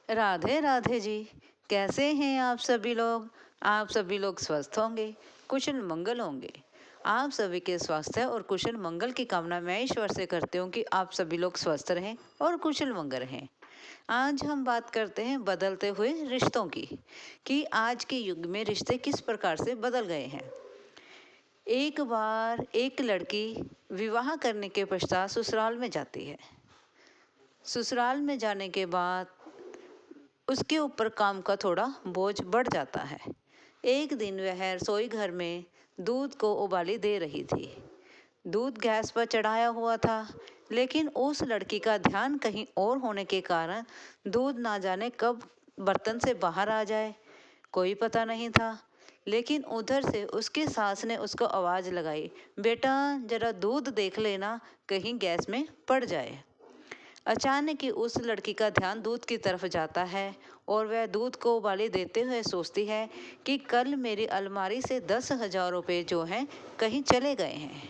राधे राधे जी। कैसे हैं आप सभी लोग? आप सभी लोग स्वस्थ होंगे, कुशल मंगल होंगे। आप सभी के स्वास्थ्य और कुशल मंगल की कामना मैं ईश्वर से करती हूँ कि आप सभी लोग स्वस्थ रहें और कुशल मंगल रहें। आज हम बात करते हैं बदलते हुए रिश्तों की, कि आज के युग में रिश्ते किस प्रकार से बदल गए हैं। एक बार एक लड़की विवाह करने के पश्चात ससुराल में जाती है। ससुराल में जाने के बाद उसके ऊपर काम का थोड़ा बोझ बढ़ जाता है। एक दिन वह रसोई घर में दूध को उबाली दे रही थी। दूध गैस पर चढ़ाया हुआ था, लेकिन उस लड़की का ध्यान कहीं और होने के कारण दूध ना जाने कब बर्तन से बाहर आ जाए, कोई पता नहीं था। लेकिन उधर से उसकी सास ने उसको आवाज़ लगाई, बेटा जरा दूध देख लेना, कहीं गैस में पड़ जाए। अचानक ही उस लड़की का ध्यान दूध की तरफ जाता है और वह दूध को उबाली देते हुए सोचती है कि कल मेरी अलमारी से 10,000 रुपये जो हैं कहीं चले गए हैं।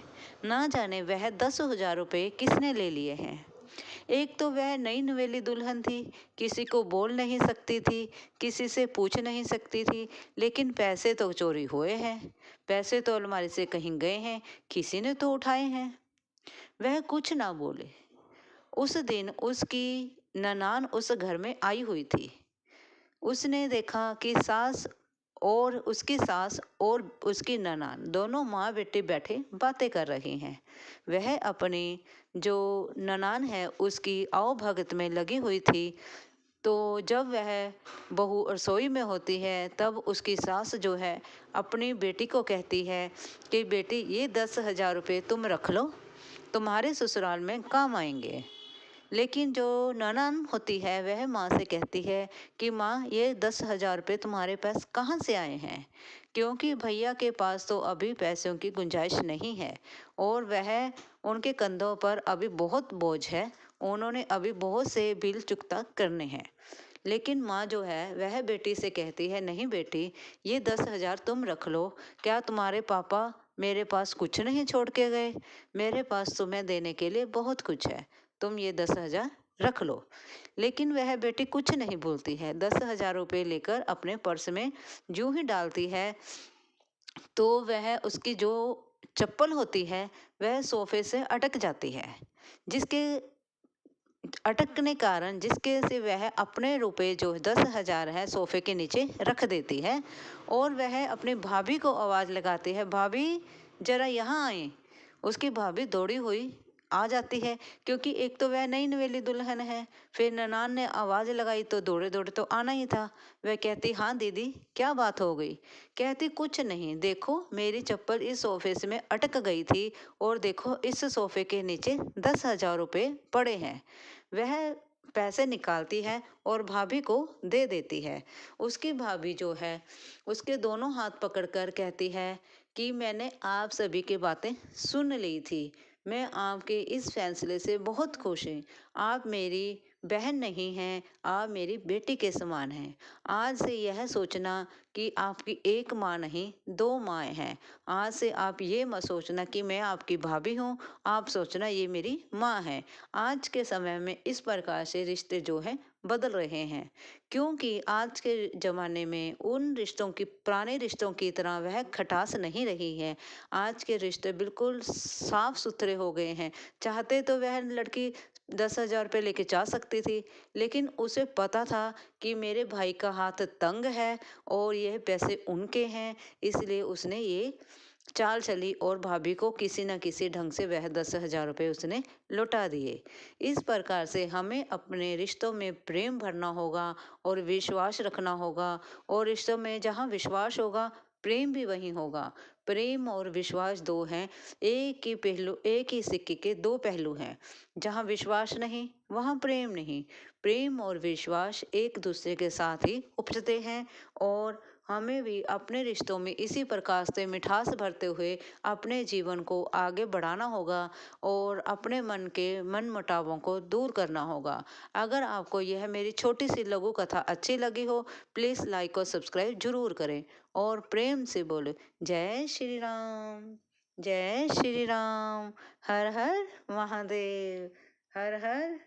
ना जाने वह 10,000 रुपये किसने ले लिए हैं। एक तो वह नई नवेली दुल्हन थी, किसी को बोल नहीं सकती थी, किसी से पूछ नहीं सकती थी, लेकिन पैसे तो चोरी हुए हैं, पैसे तो अलमारी से कहीं गए हैं, किसी ने तो उठाए हैं। वह कुछ ना बोले। उस दिन उसकी ननान उस घर में आई हुई थी। उसने देखा कि सास और उसकी ननान दोनों माँ बेटे बैठे बातें कर रही हैं। वह अपनी जो ननान है उसकी आओ भगत में लगी हुई थी। तो जब वह बहू रसोई में होती है तब उसकी सास जो है अपनी बेटी को कहती है कि बेटी ये 10,000 रुपये तुम रख लो, तुम्हारे ससुराल में काम आएंगे। लेकिन जो ननद होती है वह माँ से कहती है कि माँ ये 10,000 रुपये तुम्हारे पास कहाँ से आए हैं, क्योंकि भैया के पास तो अभी पैसों की गुंजाइश नहीं है और वह उनके कंधों पर अभी बहुत बोझ है, उन्होंने अभी बहुत से बिल चुकता करने हैं। लेकिन माँ जो है वह बेटी से कहती है, नहीं बेटी ये 10,000 तुम रख लो, क्या तुम्हारे पापा मेरे पास कुछ नहीं छोड़ के गए, मेरे पास तुम्हें देने के लिए बहुत कुछ है, तुम ये 10,000 रख लो। लेकिन वह बेटी कुछ नहीं बोलती है, 10,000 रुपये लेकर अपने पर्स में यूं ही डालती है तो वह उसकी जो चप्पल होती है वह सोफे से अटक जाती है, जिसके अटकने कारण जिसके से वह अपने रुपए जो 10,000 है सोफे के नीचे रख देती है और वह अपनी भाभी को आवाज़ लगाती है, भाभी जरा यहाँ आए। उसकी भाभी दौड़ी हुई आ जाती है, क्योंकि एक तो वह नई नवेली दुल्हन है, फिर ननान ने आवाज़ लगाई तो दौड़े दौड़े तो आना ही था। वह कहती, हाँ दीदी क्या बात हो गई। कहती, कुछ नहीं, देखो मेरी चप्पल इस सोफे से में अटक गई थी और देखो इस सोफे के नीचे 10,000 रुपये पड़े हैं। वह पैसे निकालती है और भाभी को दे देती है। उसकी भाभी जो है उसके दोनों हाथ पकड़कर कहती है कि मैंने आप सभी की बातें सुन ली थी, मैं आपके इस फैसले से बहुत खुश हूँ। आप मेरी बहन नहीं हैं, आप मेरी बेटी के समान हैं। आज से यह सोचना कि आपकी एक माँ नहीं 2 माएँ हैं। आज से आप ये मत सोचना कि मैं आपकी भाभी हूँ, आप सोचना ये मेरी माँ है। आज के समय में इस प्रकार से रिश्ते जो हैं बदल रहे हैं, क्योंकि आज के ज़माने में उन रिश्तों की पुराने रिश्तों की तरह वह खटास नहीं रही है। आज के रिश्ते बिल्कुल साफ सुथरे हो गए हैं। चाहते तो वह लड़की 10,000 रुपये लेके जा सकती थी, लेकिन उसे पता था कि मेरे भाई का हाथ तंग है और यह पैसे उनके हैं, इसलिए उसने ये चाल चली और भाभी को किसी न किसी ढंग से वह 10,000 रुपये उसने लौटा दिए। इस प्रकार से हमें अपने रिश्तों में प्रेम भरना होगा और विश्वास रखना होगा, और रिश्तों में जहाँ विश्वास होगा प्रेम भी वहीं होगा। प्रेम और विश्वास दो हैं, एक ही सिक्के के दो पहलू हैं। जहाँ विश्वास नहीं वहाँ प्रेम नहीं। प्रेम और विश्वास एक दूसरे के साथ ही उपजते हैं, और हमें भी अपने रिश्तों में इसी प्रकार से मिठास भरते हुए अपने जीवन को आगे बढ़ाना होगा और अपने मन के मनमुटावों को दूर करना होगा। अगर आपको यह मेरी छोटी सी लघु कथा अच्छी लगी हो, प्लीज़ लाइक और सब्सक्राइब जरूर करें और प्रेम से बोले, जय श्री राम, जय श्री राम। हर हर महादेव, हर हर